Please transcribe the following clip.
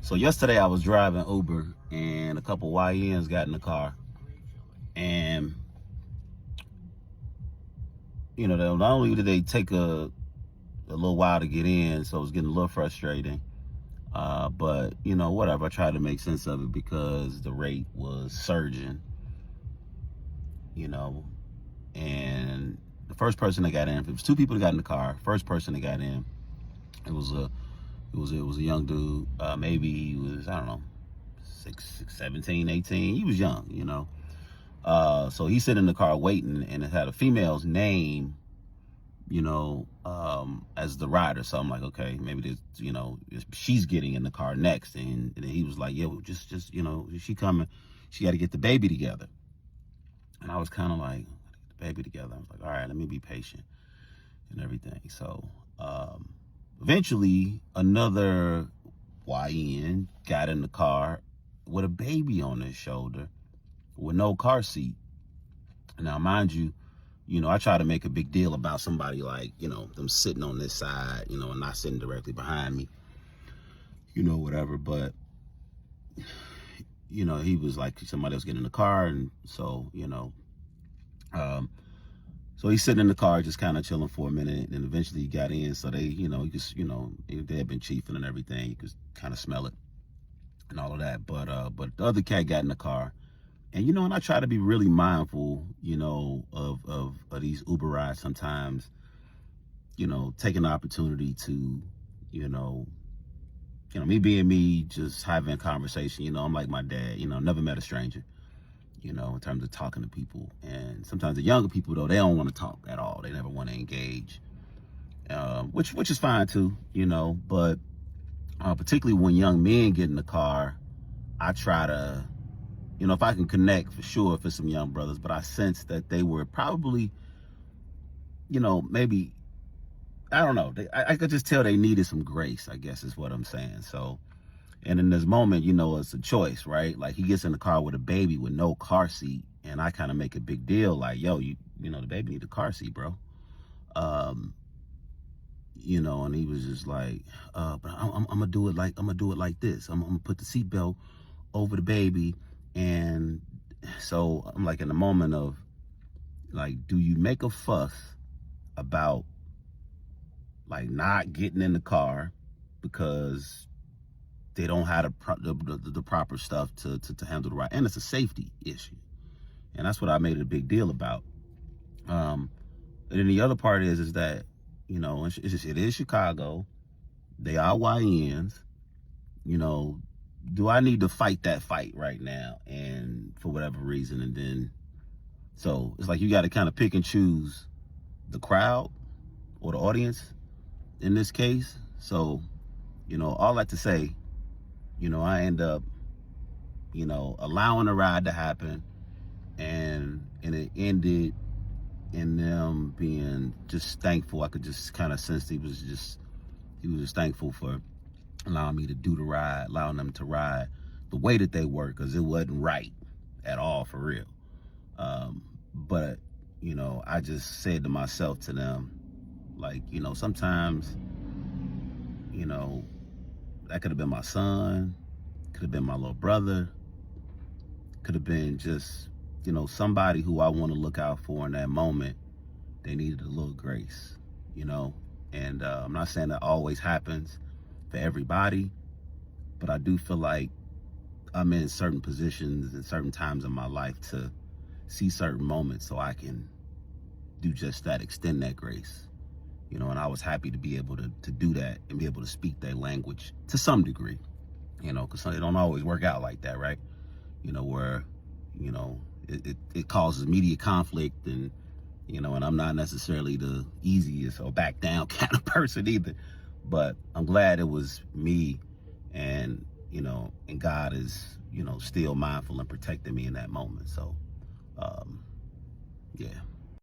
So yesterday I was driving Uber and a couple YNs got in the car, and not only did they take a little while to get in, so it was getting a little frustrating. But whatever. I tried to make sense of it because the rate was surging. And the first person that got in, it was two people that got in the car. First person that got in, it was a young dude. Maybe he was, I don't know, 17, 18. He was young. So he's sitting in the car waiting, and it had a female's name, as the rider. So I'm like, okay, maybe she's getting in the car next. And he was like, yo, just, is she coming? She got to get the baby together. And I was kind of like, get the baby together. I was like, all right, let me be patient and everything. So eventually another YN got in the car with a baby on his shoulder with no car seat. Now, mind you, I try to make a big deal about somebody like, them sitting on this side, and not sitting directly behind me, whatever. But, he was like, somebody else getting in the car. And so, so he's sitting in the car, just kind of chilling for a minute. And eventually he got in. So they, they had been chiefing and everything. You could kind of smell it and all of that. But the other cat got in the car. And, and I try to be really mindful, of these Uber rides sometimes, taking the opportunity to, me being me, just having a conversation. I'm like my dad, never met a stranger, in terms of talking to people. And sometimes the younger people, though, they don't want to talk at all. They never want to engage, which is fine too, but particularly when young men get in the car, I try to, if I can connect, for sure, for some young brothers, but I sense that they were probably, maybe, I don't know. I could just tell they needed some grace, I guess is what I'm saying. So, and in this moment, it's a choice, right? Like, he gets in the car with a baby with no car seat, and I kind of make a big deal, like, yo, the baby need a car seat, bro. And he was just like, but I'm gonna do it like this. I'm gonna put the seatbelt over the baby. And so I'm like, in the moment of like, do you make a fuss about like not getting in the car because they don't have the proper stuff to handle the ride? And it's a safety issue, and that's what I made a big deal about. And then the other part is that it is Chicago. They are YNs. Do I need to fight that fight right now? And for whatever reason, and then so it's like you got to kind of pick and choose the crowd or the audience in this case. So, all that to say, I end up, allowing the ride to happen, and it ended in them being just thankful. I could just kind of sense he was just thankful for allowing me to do the ride, allowing them to ride the way that they were, because it wasn't right at all, for real. But I just said to myself, to them, like, sometimes, that could have been my son, could have been my little brother, could have been just, somebody who I want to look out for in that moment. They needed a little grace, and I'm not saying that always happens for everybody, but I do feel like I'm in certain positions and certain times in my life to see certain moments so I can do just that, extend that grace, and I was happy to be able to do that and be able to speak their language to some degree, because it don't always work out like that, right? Where, it causes immediate conflict, and, and I'm not necessarily the easiest or back down kind of person either, but I'm glad it was me, and, and God is, still mindful and protecting me in that moment. So, yeah.